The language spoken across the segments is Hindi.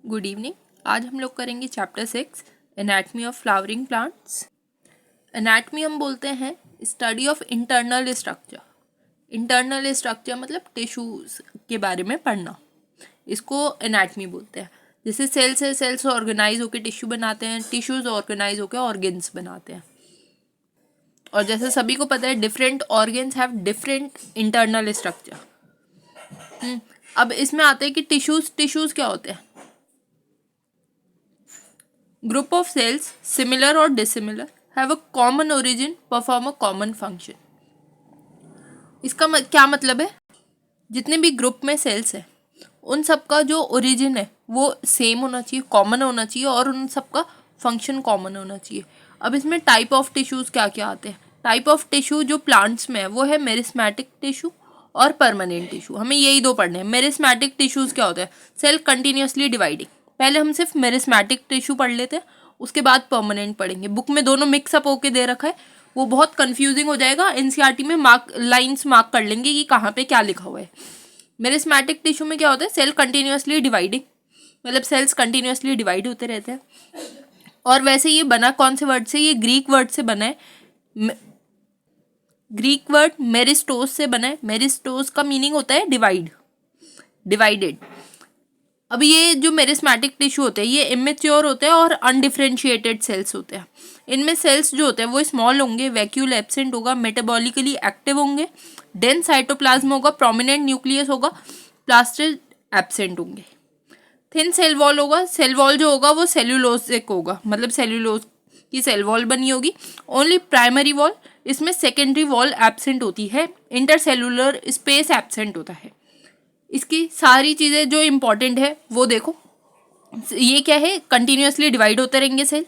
Good evening. आज हम लोग करेंगे chapter 6 anatomy of flowering plants. Anatomy हम बोलते हैं study of internal structure. Internal structure मतलब टिश्यूज के बारे में पढ़ना, इसको एनाटमी बोलते हैं। जैसे सेल्स है, सेल्स ऑर्गेनाइज होकर टिश्यू बनाते हैं, टिश्यूज ऑर्गेनाइज होकर ऑर्गेन्स बनाते हैं। और जैसे सभी को पता है different organs have different internal structure. अब इसमें आते हैं कि टिश्यूज क्या होते हैं। Group of cells similar or dissimilar have a common origin, perform a common function। इसका क्या मतलब है, जितने भी ग्रुप में सेल्स हैं उन सब का जो ओरिजिन है वो सेम होना चाहिए, कॉमन होना चाहिए और उन सब का फंक्शन कॉमन होना चाहिए। अब इसमें टाइप ऑफ टिश्यूज क्या क्या आते हैं। टाइप ऑफ टिश्यू जो प्लांट्स में है वो है मेरिस्मेटिक टिश्यू और परमानेंट टिश्यू। हमें यही दो पढ़ने हैं। मेरिस्मेटिक टिश्यूज क्या होते हैं, सेल कंटिन्यूसली डिवाइडिंग। पहले हम सिर्फ मेरिस्मेटिक टिश्यू पढ़ लेते हैं, उसके बाद परमानेंट पढ़ेंगे। बुक में दोनों मिक्सअप होके दे रखा है, वो बहुत कंफ्यूजिंग हो जाएगा। एनसीईआरटी में लाइंस मार्क कर लेंगे कि कहाँ पे क्या लिखा हुआ है। मेरिस्मेटिक टिश्यू में क्या होता है, सेल कंटिन्यूसली डिवाइडिंग, मतलब सेल्स कंटिन्यूसली डिवाइड होते रहते हैं। और वैसे ये बना कौन से वर्ड से, ये ग्रीक वर्ड से बना है। ग्रीक वर्ड मेरिस्टोस से बना है। मेरिस्टोस का मीनिंग होता है डिवाइड, डिवाइडेड। अब ये जो मेरिस्मेटिक टिश्यू होते हैं ये इमेच्योर होते हैं और अनडिफरेंशिएटेड सेल्स होते हैं। इनमें सेल्स जो होते हैं वो स्मॉल होंगे, वैक्यूल एब्सेंट होगा, मेटाबॉलिकली एक्टिव होंगे, डेंस साइटोप्लाज्म होगा, प्रोमिनेंट न्यूक्लियस होगा, प्लास्टिड एब्सेंट होंगे, थिन सेल वॉल होगा। सेल वॉल जो होगा वो सेल्यूलोसिक होगा, मतलब सेल्यूलोज की सेल वॉल बनी होगी। ओनली प्राइमरी वॉल, इसमें सेकेंडरी वॉल एब्सेंट होती है। इंटरसेलुलर स्पेस एब्सेंट होता है। इसकी सारी चीज़ें जो इम्पोर्टेंट है वो देखो। ये क्या है, कंटिन्यूसली डिवाइड होते रहेंगे सेल,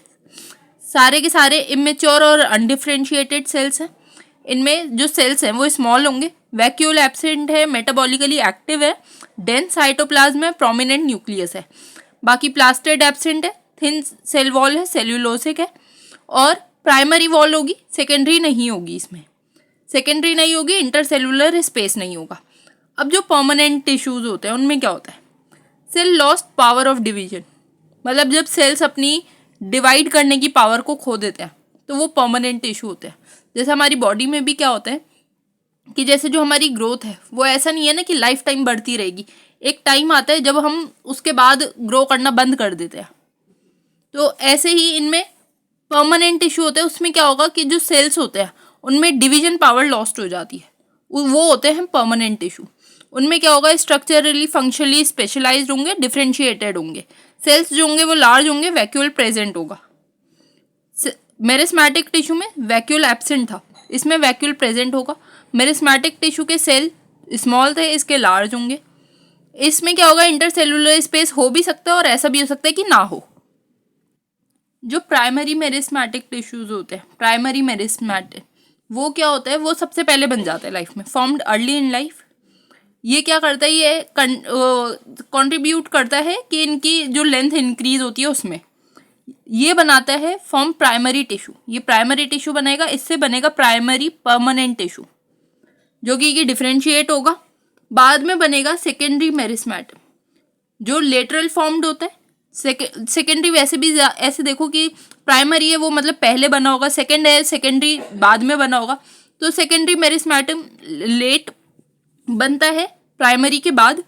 सारे के सारे इमेच्योर और अनडिफरेंशिएटेड सेल्स हैं। इनमें जो सेल्स हैं वो स्मॉल होंगे, वैक्यूल एब्सेंट है, मेटाबॉलिकली एक्टिव है, डेंस साइटोप्लाज्म है, प्रोमिनेंट न्यूक्लियस है। बाकी प्लास्टिड एब्सेंट है, थिन सेल वॉल है, सेल्यूलोसिक है। और प्राइमरी वॉल होगी, सेकेंडरी नहीं होगी। इसमें सेकेंडरी नहीं होगी, इंटरसेलुलर स्पेस नहीं होगा। अब जो परमानेंट टिश्यूज होते हैं उनमें क्या होता है, cell lost power of division, मतलब जब सेल्स अपनी डिवाइड करने की पावर को खो देते हैं तो वो परमानेंट टिश्यू होते हैं। जैसे हमारी बॉडी में भी क्या होता है कि जैसे जो हमारी ग्रोथ है वो ऐसा नहीं है ना कि लाइफ टाइम बढ़ती रहेगी। एक टाइम आता है जब हम उसके बाद ग्रो करना बंद कर देते हैं। तो ऐसे ही इनमें परमानेंट टिश्यू होते हैं, उसमें क्या होगा कि जो सेल्स होते हैं उनमें डिवीजन पावर लॉस्ट हो जाती है, वो होते हैं परमानेंट टिश्यू। उनमें क्या होगा, स्ट्रक्चरली फंक्शनली स्पेशलाइज्ड होंगे, डिफरेंशिएटेड होंगे। सेल्स जो होंगे वो लार्ज होंगे, वैक्यूल प्रेजेंट होगा। मेरिस्मेटिक टिश्यू में वैक्यूल एब्सेंट था, इसमें वैक्यूल प्रेजेंट होगा। मेरिस्मेटिक टिश्यू के सेल स्मॉल थे, इसके लार्ज होंगे। इसमें क्या होगा, इंटरसेलुलर स्पेस हो भी सकता है और ऐसा भी हो सकता है कि ना हो। जो प्राइमरी मेरिस्मेटिक टिश्यूज होते हैं, प्राइमरी मेरिस्मेटिक, वो क्या होता है, वो सबसे पहले बन जाता है लाइफ में, फॉर्म्ड अर्ली इन लाइफ। ये क्या करता है, ये कंट्रीब्यूट करता है कि इनकी जो लेंथ इंक्रीज होती है उसमें ये बनाता है फॉर्म प्राइमरी टिश्यू। ये प्राइमरी टिश्यू बनेगा, इससे बनेगा प्राइमरी परमानेंट टिश्यू जो कि डिफरेंशिएट होगा। बाद में बनेगा सेकेंडरी मेरिस्मेटम जो लेटरल फॉर्म्ड होता है। सेकेंडरी वैसे भी ऐसे देखो कि प्राइमरी है वो मतलब पहले बना होगा, सेकेंड है सेकेंडरी बाद में बना होगा। तो सेकेंडरी मेरिस्मेटम लेट बनता है प्राइमरी के बाद,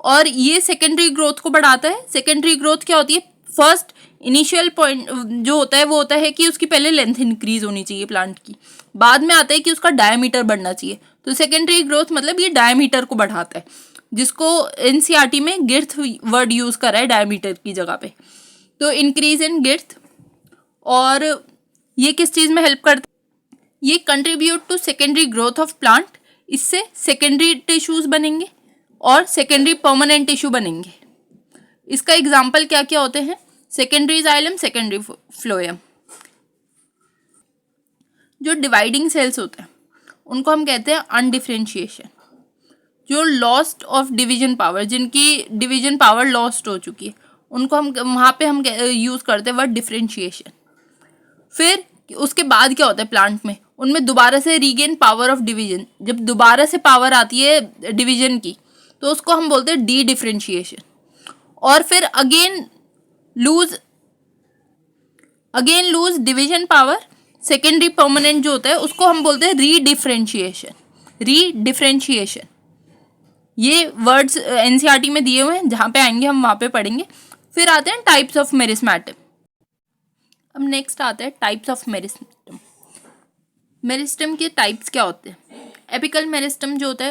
और ये सेकेंडरी ग्रोथ को बढ़ाता है। सेकेंडरी ग्रोथ क्या होती है, फर्स्ट इनिशियल पॉइंट जो होता है वो होता है कि उसकी पहले लेंथ इंक्रीज होनी चाहिए प्लांट की, बाद में आता है कि उसका डायमीटर बढ़ना चाहिए। तो सेकेंडरी ग्रोथ मतलब ये डायमीटर को बढ़ाता है, जिसको एनसीईआरटी में गिर्थ वर्ड यूज करा है डायमीटर की जगह पे। तो इंक्रीज इन गिर्थ, और ये किस चीज़ में हेल्प करता है, ये contribute to secondary growth of plant. इससे सेकेंडरी टिश्यूज बनेंगे और सेकेंडरी परमानेंट टिश्यू बनेंगे। इसका एग्जाम्पल क्या क्या होते हैं, सेकेंडरी जाइलम, सेकेंडरी फ्लोएम। जो डिवाइडिंग सेल्स होते हैं उनको हम कहते हैं अनडिफरेंशिएशन। जो लॉस्ट ऑफ डिवीजन पावर, जिनकी डिवीजन पावर लॉस्ट हो चुकी है, उनको हम वहाँ पे हम यूज़ करते हैं वर्ड डिफरेंशिएशन। फिर उसके बाद क्या होता है प्लांट में, उनमें दोबारा से रीगेन पावर ऑफ डिवीजन। जब दोबारा से पावर आती है डिवीजन की तो उसको हम बोलते हैं डी डिफरेंशिएशन। और फिर again lose division power. Secondary permanent जो होता है उसको हम बोलते हैं रीडिफरेंशिएशन। ये वर्ड्स एनसीईआरटी में दिए हुए हैं, जहाँ पे आएंगे हम वहाँ पे पढ़ेंगे। फिर आते हैं टाइप्स ऑफ मेरिस्टेम। अब नेक्स्ट आते हैं टाइप्स ऑफ मेरिस्टेम। मेरिस्टेम के टाइप्स क्या होते हैं? एपिकल मेरिस्टेम जो होता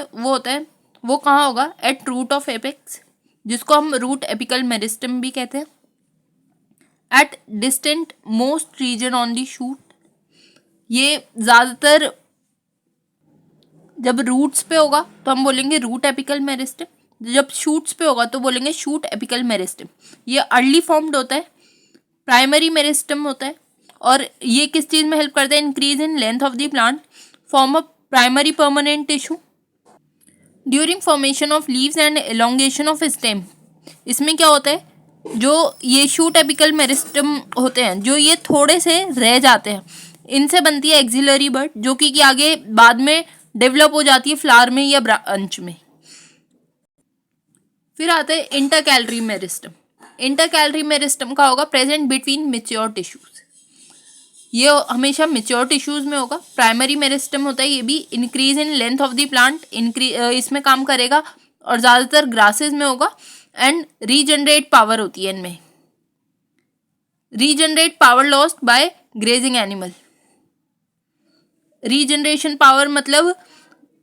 है वो कहाँ होगा? एट रूट ऑफ एपेक्स, जिसको हम रूट एपिकल मेरिस्टेम भी कहते हैं। At distant most region on the shoot, ये ज़्यादातर जब रूट्स पे होगा तो हम बोलेंगे रूट एपिकल मेरिस्टेम, जब शूट्स पे होगा तो बोलेंगे शूट एपिकल मेरिस्टेम। ये अर्ली फॉर्म्ड होता है, प्राइमरी मेरिस्टेम होता है, और ये किस चीज़ में हेल्प करता है? Increase in length of the plant, form a primary permanent tissue during formation of leaves and elongation of stem. इसमें क्या होता है? जो ये शूट एपिकल मेरिस्टेम होते हैं, जो ये थोड़े से रह जाते हैं, इनसे बनती है एक्सिलरी बड, जो कि आगे बाद में डेवलप हो जाती है फ्लावर में या ब्रांच में। फिर आता है इंटरकैलरी मेरिस्टेम। इंटरकैलरी मेरिस्टेम का होगा प्रेजेंट बिटवीन मेच्योर टिश्यूज, ये हमेशा मेच्योर टिश्यूज में होगा। प्राइमरी मेरिस्टेम होता है, ये भी increase in length of the plant इसमें काम करेगा, और ज़्यादातर ग्रासेस में होगा। एंड रीजनरेट पावर होती है इनमें, regenerate power lost by grazing animal. Regeneration power मतलब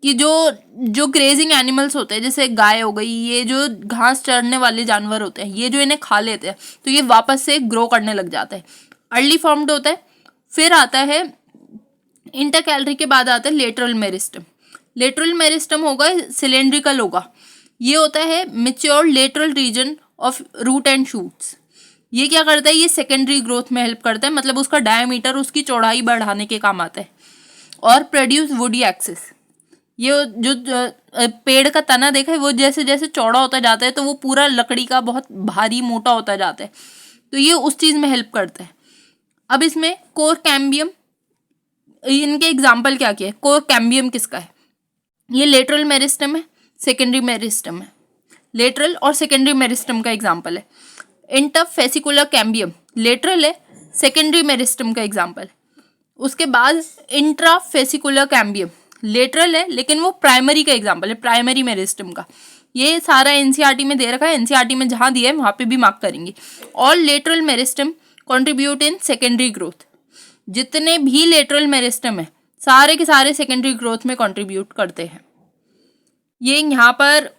कि जो ग्रेजिंग एनिमल्स होते हैं, जैसे गाय हो गई, ये जो घास चरने वाले जानवर होते हैं, ये जो इन्हें खा लेते हैं तो ये वापस से ग्रो करने लग जाता है, अर्ली फॉर्म्ड होता है। फिर आता है इंटरकैलरी के बाद आता है लेटरल मेरिस्टेम। लेटरल मेरिस्टेम होगा सिलेंड्रिकल होगा, ये होता है mature lateral region of root and shoots. ये क्या करता है? ये सेकेंडरी ग्रोथ में हेल्प करता है, मतलब उसका डायमीटर, उसकी चौड़ाई बढ़ाने के काम आता है। और प्रोड्यूस वुडी एक्सिस, ये जो पेड़ का तना देखा है, वो जैसे जैसे चौड़ा होता जाता है तो वो पूरा लकड़ी का बहुत भारी मोटा होता जाता है, तो ये उस चीज़ में हेल्प करता है। अब इसमें कोर कैम्बियम, इनके एग्जाम्पल क्या क्या है? कोर कैम्बियम किसका है? ये लेटरल मेरिस्टेम है, सेकेंडरी मेरिस्टेम है। लेटरल और सेकेंडरी मेरिस्टेम का एग्जाम्पल है। इंटरफेसिकुलर कैम्बियम लेटरल है, सेकेंडरी मेरिस्टेम का एग्जाम्पल है। उसके बाद इंट्राफेसिकुलर कैम्बियम लेटरल है, लेकिन वो प्राइमरी का एग्जाम्पल है, प्राइमरी मेरिस्टेम का। ये सारा एनसीईआरटी में दे रखा है, एनसीईआरटी में जहाँ दिया है वहाँ पे भी मार्क करेंगे। All lateral meristem contribute in secondary growth, जितने भी लेटरल मेरिस्टेम है सारे के सारे सेकेंडरी ग्रोथ में कंट्रीब्यूट करते हैं। ये यहाँ पर,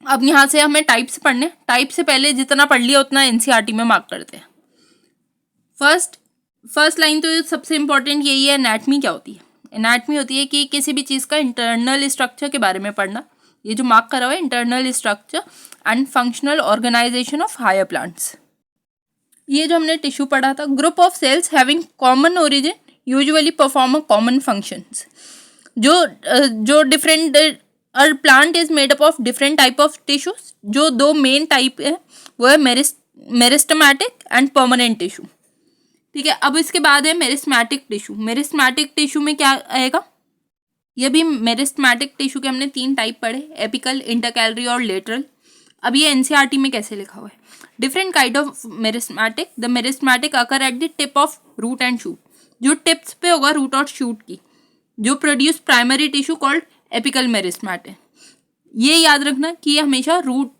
अब यहाँ से हमें टाइप्स पढ़ने, टाइप से पहले जितना पढ़ लिया उतना एनसीईआरटी में मार्क करते हैं। फर्स्ट लाइन तो सबसे इम्पोर्टेंट यही है, एनाटमी क्या होती है? एनाटमी होती है कि किसी भी चीज़ का इंटरनल स्ट्रक्चर के बारे में पढ़ना। ये जो मार्क करा हुआ है, internal structure and functional organisation of higher plants. ये जो हमने टिश्यू पढ़ा था, group of cells having common origin usually perform a common functions. जो different plant is made up of different type of tissues. जो दो मेन टाइप है वो है मेरिस्टेमेटिक एंड परमानेंट टिश्यू। ठीक है, अब इसके बाद है मेरिस्टेमेटिक टिश्यू। मेरिस्टेमेटिक टिश्यू में क्या आएगा? ये भी मेरिस्टेमेटिक टिश्यू के हमने 3 टाइप पढ़े, एपिकल, इंटरकैलरी और लेटरल। अब ये एनसीईआरटी में कैसे लिखा हुआ है? Different kind of meristematic, the meristematic occur at the tip of root and shoot, जो टिप्स पे होगा रूट और शूट की, जो produce primary tissue called apical meristematic. ये याद रखना कि ये हमेशा रूट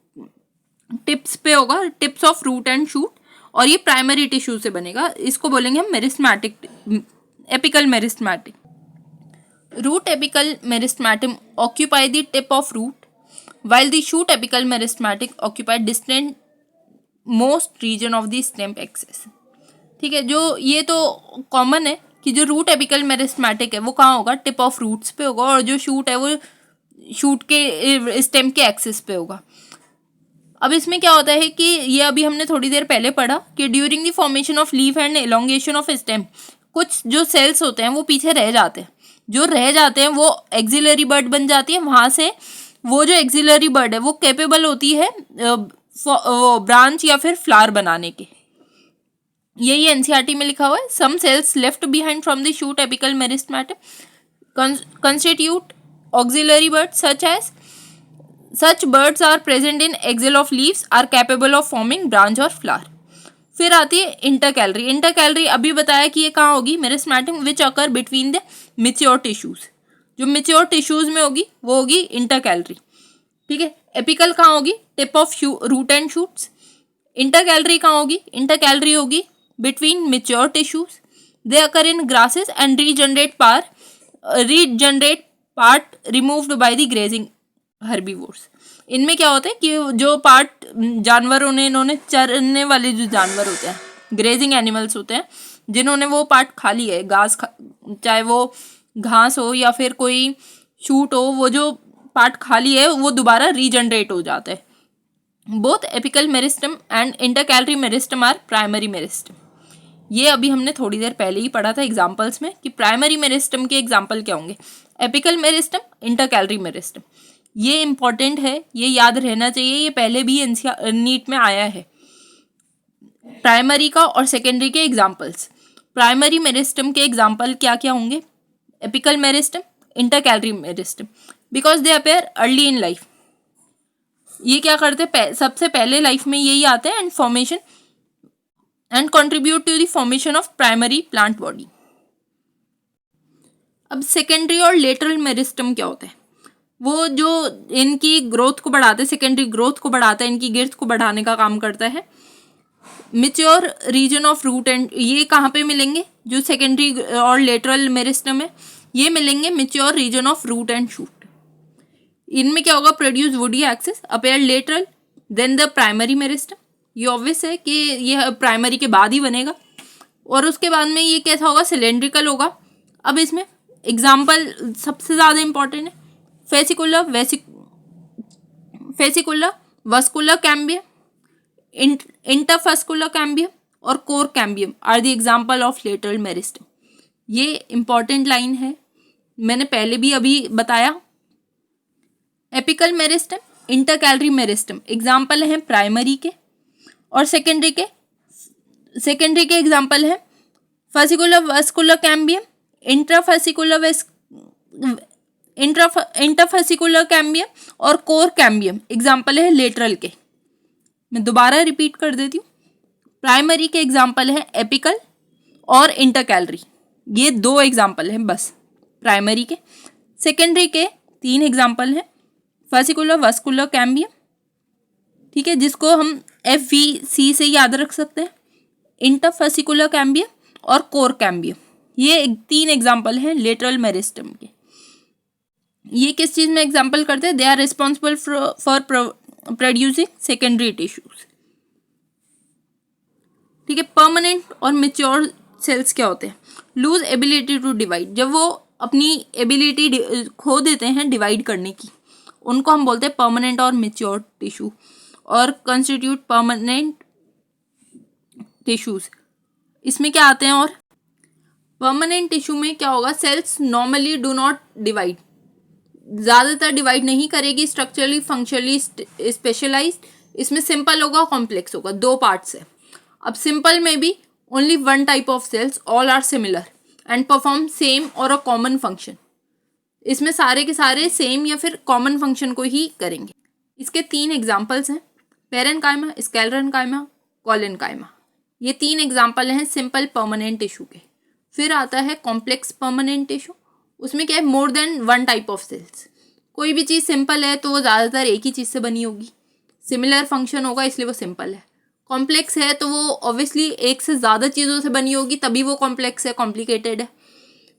टिप्स पे होगा, tips of root and shoot, और ये प्राइमरी टिश्यू से बनेगा। इसको बोलेंगे हम meristematic, apical meristematic. Root apical meristematic occupy the tip of root, while the shoot apical meristematic occupy distant most region of the stem axis। ठीक है, जो ये तो कॉमन है कि जो रूट एपिकल मेरिस्टेमेटिक है वो कहाँ होगा? टिप ऑफ रूट्स पे होगा, और जो शूट है वो शूट के स्टेम के एक्सिस पे होगा। अब इसमें क्या होता है कि ये अभी हमने थोड़ी देर पहले पढ़ा कि during the formation of leaf and elongation of stem, कुछ जो सेल्स होते हैं वो पीछे रह जाते हैं। जो रह जाते हैं वो एक्सिलरी बड बन जाती है। वहाँ से वो जो एक्सिलरी बड है वो कैपेबल होती है ब्रांच या फिर फ्लावर बनाने के। यही एनसीईआरटी में लिखा हुआ है। Some cells left behind from the shoot apical meristematic constitute axillary bud such as such birds are present in axil of leaves are capable of forming branch और फ्लावर। फिर आती है इंटरकैलरी। इंटरकैलरी अभी बताया कि ये कहाँ होगी, meristem which occur between the mature tissues. जो मिच्योर टिश्यूज में होगी वो होगी इंटरकैलरी। ठीक है, एपिकल कहाँ होगी, tip of root and shoots. Intercalary कहाँ होगी, इंटरकैलरी होगी between mature tissues. They occur in grasses and regenerate part removed by the grazing herbivores. इनमें क्या होता है कि जो पार्ट जानवरों ने, इन्होंने चरने वाले जो जानवर होते हैं, ग्रेजिंग एनिमल्स होते हैं, जिन्होंने वो पार्ट खा लिया है, चाहे वो घास हो या फिर कोई शूट हो, वो जो पार्ट खा लिया है वो दोबारा रीजनरेट हो जाता है। Both apical meristem and intercalary meristem are primary meristem. ये अभी हमने थोड़ी देर पहले ही पढ़ा था एग्जाम्पल्स में कि प्राइमरी मेरिस्टम के एग्जाम्पल क्या होंगे, एपिकल मेरिस्टम, इंटरकैलरी मेरिस्टम। ये इंपॉर्टेंट है, ये याद रहना चाहिए, ये पहले भी नीट में आया है। प्राइमरी का और सेकेंडरी के एग्जाम्पल्स। प्राइमरी मेरिस्टम के एग्जाम्पल क्या क्या होंगे, apical meristem, intercalary meristem, because they appear early in life. ये क्या करते हैं, सबसे पहले लाइफ में यही आते हैं, and formation and contribute to the formation of primary plant body. अब सेकेंडरी और लेटरल मेरिस्टम क्या होता है, वो जो इनकी ग्रोथ को बढ़ाते हैं, सेकेंडरी ग्रोथ को बढ़ाता है, इनकी गिर्थ को बढ़ाने का काम करता है। Mature region of root and, ये कहाँ पे मिलेंगे, जो सेकेंडरी और लेटरल मेरिस्टम है ये मिलेंगे mature region of root and shoot. इनमें क्या होगा, produce woody axis, appear lateral, then the primary meristem. ये ऑब्वियस है कि ये प्राइमरी के बाद ही बनेगा। और उसके बाद में ये कैसा होगा, सिलेंड्रिकल होगा। अब इसमें एग्जाम्पल सबसे ज़्यादा इंपॉर्टेंट है, fascicular vascular cambium, interfascicular cambium और cork cambium are the example of lateral meristem. ये इंपॉर्टेंट लाइन है, मैंने पहले भी अभी बताया। Apical meristem, intercalary meristem example हैं प्राइमरी के, और सेकेंडरी के एग्जाम्पल हैं fascicular vascular cambium, interfascicular cambium और कोर कैम्बियम एग्जाम्पल है लेटरल के। मैं दोबारा रिपीट कर देती हूँ, प्राइमरी के एग्जाम्पल हैं एपिकल और इंटरकैलरी, ये 2 एग्जाम्पल हैं बस प्राइमरी के। सेकेंडरी के 3 एग्जाम्पल हैं, फेसिकुलर वस्कुलर कैम्बियम, ठीक है, जिसको हम FVC से याद रख सकते हैं, इंटरफेसिकुलर कैम्बियम और कोर कैम्बियम। ये 3 एग्जाम्पल हैं लेटरल मेरिस्टम के। ये किस चीज़ में एग्जाम्पल करते हैं, they are responsible for producing secondary tissues. ठीक है, परमानेंट और मेच्योर सेल्स क्या होते हैं, लूज एबिलिटी टू डिवाइड, जब वो अपनी एबिलिटी खो देते हैं डिवाइड करने की, उनको हम बोलते हैं परमानेंट और मेच्योर टिश्यू, और कंस्टिट्यूट परमानेंट टिश्यूज। इसमें क्या आते हैं, और परमानेंट टिश्यू में क्या होगा, cells normally do not divide, ज़्यादातर डिवाइड नहीं करेगी, स्ट्रक्चरली फंक्शनली स्पेशलाइज्ड। इसमें सिंपल होगा, कॉम्प्लेक्स होगा, 2 पार्ट्स है। अब सिंपल में भी only 1 type of cells, all are similar and perform same or a common function. इसमें सारे के सारे सेम या फिर कॉमन फंक्शन को ही करेंगे। इसके 3 एग्जाम्पल्स हैं, पेरेन्काइमा, स्क्लेरेन्काइमा, कोलेन्काइमा। ये 3 एग्जाम्पल हैं सिंपल परमानेंट टिश्यू के। फिर आता है कॉम्प्लेक्स परमानेंट टिश्यू, उसमें क्या है, more than 1 type of cells. कोई भी चीज़ सिंपल है तो वो ज़्यादातर एक ही चीज़ से बनी होगी, सिमिलर फंक्शन होगा, इसलिए वो सिंपल है। कॉम्प्लेक्स है तो वो ऑब्वियसली एक से ज़्यादा चीज़ों से बनी होगी, तभी वो कॉम्प्लेक्स है, कॉम्प्लिकेटेड है।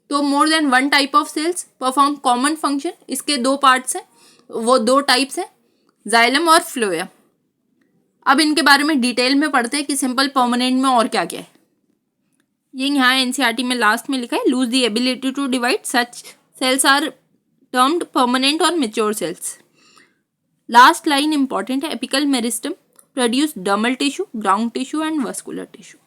तो मोर than 1 type of cells perform common function. इसके 2 पार्ट्स हैं, वो 2 टाइप्स हैं, जाइलम और फ्लोएम। अब इनके बारे में डिटेल में पढ़ते हैं कि सिंपल परमानेंट में और क्या क्या है। ये यहाँ NCERT में लास्ट में लिखा है, lose the ability to divide, such cells are termed permanent और mature cells. Last line important है, apical meristem produce dermal tissue, ground tissue and vascular tissue.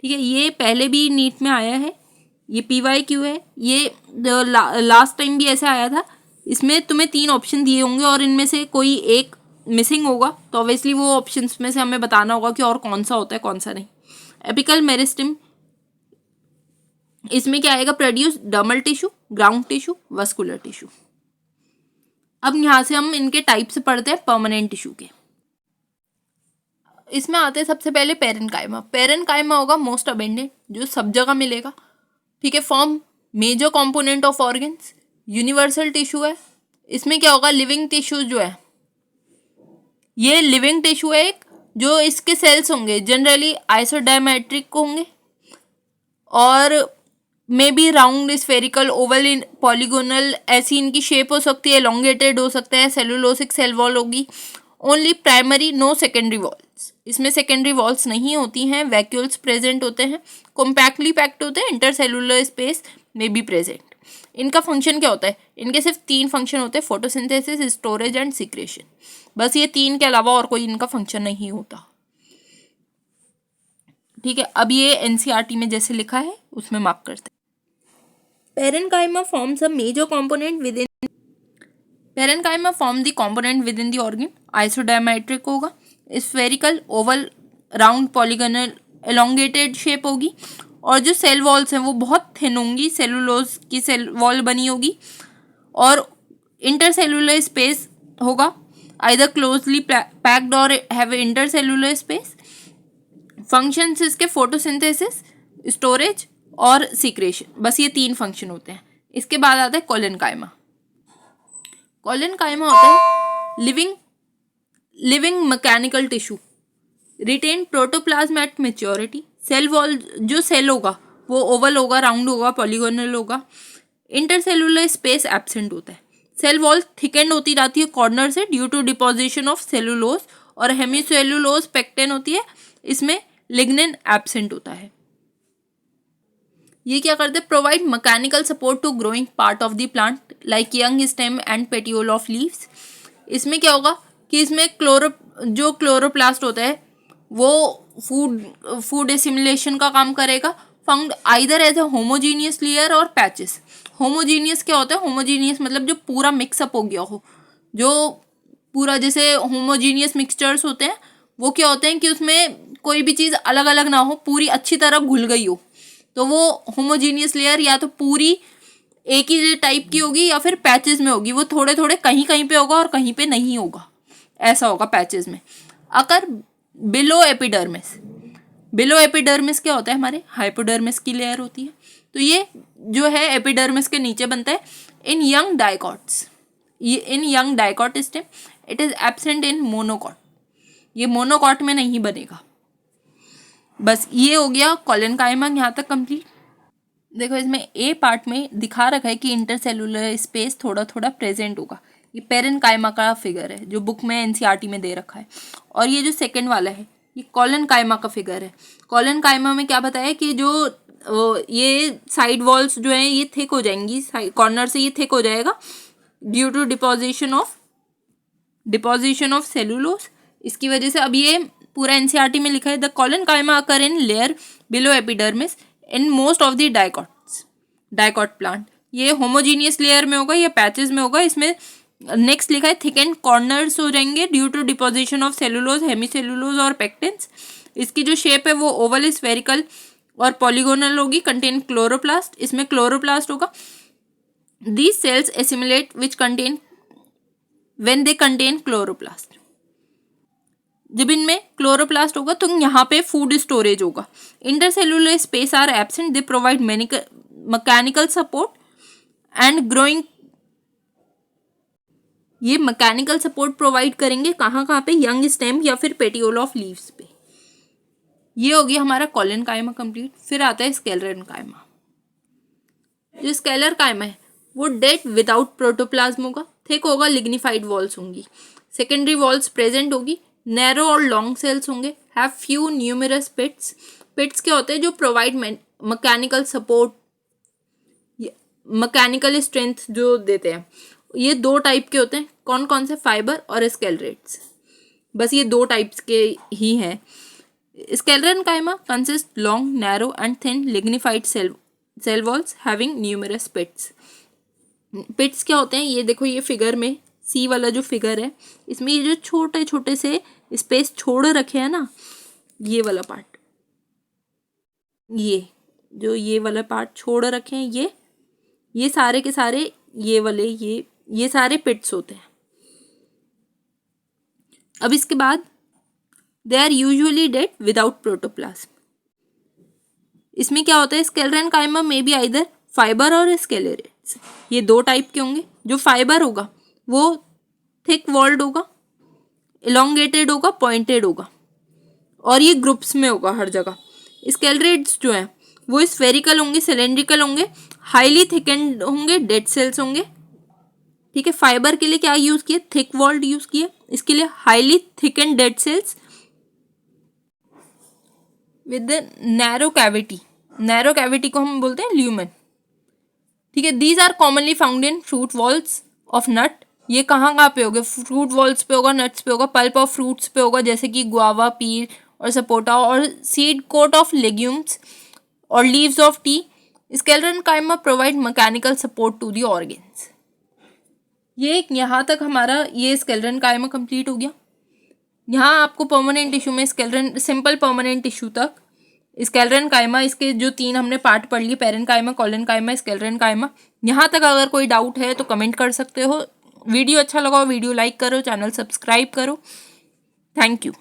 ठीक है, ये पहले भी नीट में आया है, ये PYQ है, ये लास्ट टाइम भी ऐसे आया था। इसमें तुम्हें 3 ऑप्शन दिए होंगे और इनमें से कोई एक मिसिंग होगा, तो ऑब्वियसली वो ऑप्शंस में से हमें बताना होगा कि और कौन सा होता है कौन सा नहीं। एपिकल मेरिस्टम, इसमें क्या आएगा, produce dermal tissue, ground tissue, vascular tissue. अब यहाँ से हम इनके टाइप से पढ़ते हैं परमानेंट टिश्यू के। इसमें आते हैं सबसे पहले पेरेन्काइमा। पेरेन्काइमा होगा मोस्ट अबेंडेंट, जो सब जगह मिलेगा, ठीक है। Form major component of organs, universal tissue है। इसमें क्या होगा, लिविंग टिश्यू जो है, ये लिविंग टिश्यू है एक, जो इसके सेल्स होंगे जनरली आइसोडायमेट्रिक होंगे और may be round, spherical, Oval, in polygonal, ऐसी इनकी शेप हो सकती है, एलोंगेटेड हो सकता है, सेलुलोसिक सेल वॉल होगी। Only primary, no secondary walls, इसमें सेकेंडरी वॉल्स नहीं होती हैं। वैक्यूल्स प्रेजेंट होते हैं, कॉम्पैक्टली पैक्ड होते हैं, इंटरसेलुलर स्पेस में बी प्रेजेंट। इनका फंक्शन क्या होता है, इनके सिर्फ 3 फंक्शन होते हैं, फोटोसिंथेसिस, स्टोरेज एंड सिक्रेशन। बस ये 3 के अलावा और कोई इनका फंक्शन नहीं होता, ठीक है। अब ये एनसीईआरटी में जैसे लिखा है उसमें मार्क करते हैं। Parenchyma forms a major component within, parenchyma form the component within the organ, isodiametric होगा, spherical, oval, round, polygonal, elongated shape होगी और जो सेल वॉल्स हैं वो बहुत थिन होंगी, सेलुलोज की सेल वॉल बनी होगी और इंटरसेलुलर स्पेस होगा, आइदर क्लोजली पैक्ड और हैव इंटरसेलुलर स्पेस। फंक्शंस इसके फोटोसिंथेसिस, स्टोरेज और सीक्रेशन, बस ये 3 फंक्शन होते हैं। इसके बाद आता है कोलेनकाइमा। कोलेनकाइमा होता है living mechanical tissue, retain protoplasm at maturity. Cell wall, जो सेल होगा वो ओवल होगा, राउंड होगा, पॉलीगोनल होगा, इंटरसेलुलर स्पेस एब्सेंट होता है। सेल वॉल थिकेंड होती जाती है कॉर्नर से due to deposition of cellulose और हेमीसेलुलोज पेक्टिन होती है, इसमें लिग्निन एब्सेंट होता है। ये क्या करते हैं, provide mechanical support to growing part of the plant like young stem and petiole of leaves. इसमें क्या होगा कि इसमें जो क्लोरोप्लास्ट होता है वो फूड एसिमिलेशन का काम करेगा, found either as a homogeneous layer or patches. Homogeneous क्या होता है, होमोजीनियस मतलब जो पूरा मिक्सअप हो गया हो, जो पूरा जैसे होमोजीनियस मिक्सचर्स होते हैं वो क्या होते हैं कि उसमें कोई भी चीज़ अलग अलग ना हो, पूरी अच्छी तरह घुल गई हो, तो वो होमोजीनियस लेयर या तो पूरी एक ही टाइप की होगी या फिर पैचेस में होगी, वो थोड़े थोड़े कहीं कहीं पे होगा और कहीं पे नहीं होगा, ऐसा होगा पैचेस में। अगर बिलो एपिडर्मिस, बिलो एपिडर्मिस क्या होता है, हमारे हाइपोडर्मिस की लेयर होती है, तो ये जो है एपिडर्मिस के नीचे बनता है। In young dicots, in young dicot stem it is absent in monocot, ये मोनोकॉट में नहीं बनेगा। बस ये हो गया कोलेनकाइमा यहाँ तक कंप्लीट। देखो इसमें ए पार्ट में दिखा रखा है कि इंटरसेलुलर स्पेस थोड़ा थोड़ा प्रेजेंट होगा, ये पेरेन्काइमा का फिगर है जो बुक में एनसीईआरटी में दे रखा है। और ये जो सेकंड वाला है ये कोलेनकाइमा का फिगर है। कोलेनकाइमा में क्या बताया कि जो ये साइड वॉल्स जो हैं ये थिक हो जाएंगी, कॉर्नर से ये थिक हो जाएगा due to deposition of cellulose, इसकी वजह से। अब ये पूरा एनसीईआरटी में लिखा है the collenchyma occur in layer below epidermis in most of the dicot plant. ये होमोजीनियस लेयर में होगा या पैचेस में होगा। इसमें नेक्स्ट लिखा है थिक एंड कॉर्नर्स हो जाएंगे due to deposition of cellulose, hemicellulose और पेक्टिन्स। इसकी जो शेप है वो ओवल, स्फेरिकल और पॉलीगोनल होगी, कंटेन क्लोरोप्लास्ट, इसमें क्लोरोप्लास्ट होगा। These cells assimilate which contain when they contain chloroplast, जब इनमें क्लोरोप्लास्ट होगा तो यहाँ पे फूड स्टोरेज होगा। Intercellular space are absent, they provide mechanical support and growing, ये मैकेनिकल सपोर्ट प्रोवाइड करेंगे कहाँ पे, यंग स्टेम या फिर पेटियोल ऑफ लीव्स पे। ये हो गया हमारा कोलेनकाइमा कंप्लीट। फिर आता है स्क्लेरेनकाइमा। जो स्क्लेरेनकाइमा है वो डेड विदाउट प्रोटोप्लाज्म होगा, थिक होगा, लिग्निफाइड वॉल्स होंगी, सेकेंडरी वॉल्स प्रेजेंट होगी, नैरो और लॉन्ग सेल्स होंगे, have few numerous pits. Pits क्या होते हैं, जो provide mechanical support, mechanical strength जो देते हैं। ये 2 टाइप के होते हैं, कौन कौन से, फाइबर और स्केलेरेट्स, बस ये 2 टाइप्स के ही हैं। Sclerenchyma consist long, narrow and thin lignified cell walls having numerous pits. Pits क्या होते हैं, ये देखो ये फिगर में सी वाला जो फिगर है इसमें ये जो छोटे छोटे से स्पेस छोड़ रखे हैं ना, ये वाला पार्ट, ये वाला पार्ट छोड़ रखे हैं, ये सारे के सारे ये वाले ये सारे पिट्स होते हैं। अब इसके बाद they are usually dead without protoplasm. इसमें क्या होता है, स्केलेटन काइमा में बी आइदर फाइबर और स्केलेरेट्स। ये दो टाइप के होंगे। जो फाइबर होगा वो थिक वॉल्ड होगा, इलोंगेटेड होगा, पॉइंटेड होगा, और ये ग्रुप्स में होगा हर जगह। स्केलेरेट्स जो है वो स्फेरिकल होंगे, सिलेंड्रिकल होंगे, हाईली थिकेंड होंगे, डेड सेल्स होंगे। ठीक है, फाइबर के लिए क्या यूज किया, थिक वॉल्ड यूज किया, इसके लिए highly thickened dead cells with narrow cavity. Narrow cavity को हम बोलते हैं ल्यूमेन। ठीक है, these are commonly found in fruit walls of nut. ये कहाँ पे होगा, फ्रूट वॉल्स पे होगा, नट्स पे होगा, पल्प ऑफ फ्रूट्स पे होगा, जैसे कि गुआवा, पीर और सपोटा, और सीड कोट ऑफ लेग्यूम्स और leaves of tea. Sclerenchyma provide mechanical support to the organs. ये यहाँ तक हमारा ये स्केलेटन काइमा कंप्लीट हो गया। यहाँ आपको परमानेंट टिश्यू में स्केलेटन, सिंपल परमानेंट टिश्यू तक स्केलेटन काइमा, इसके जो 3 हमने पार्ट पढ़ लिए, पेरेन्काइमा, कोलेनकाइमा, स्केलेटन काइमा। यहाँ तक अगर कोई डाउट है तो कमेंट कर सकते हो। वीडियो अच्छा लगा हो वीडियो लाइक करो, चैनल सब्सक्राइब करो। Thank you.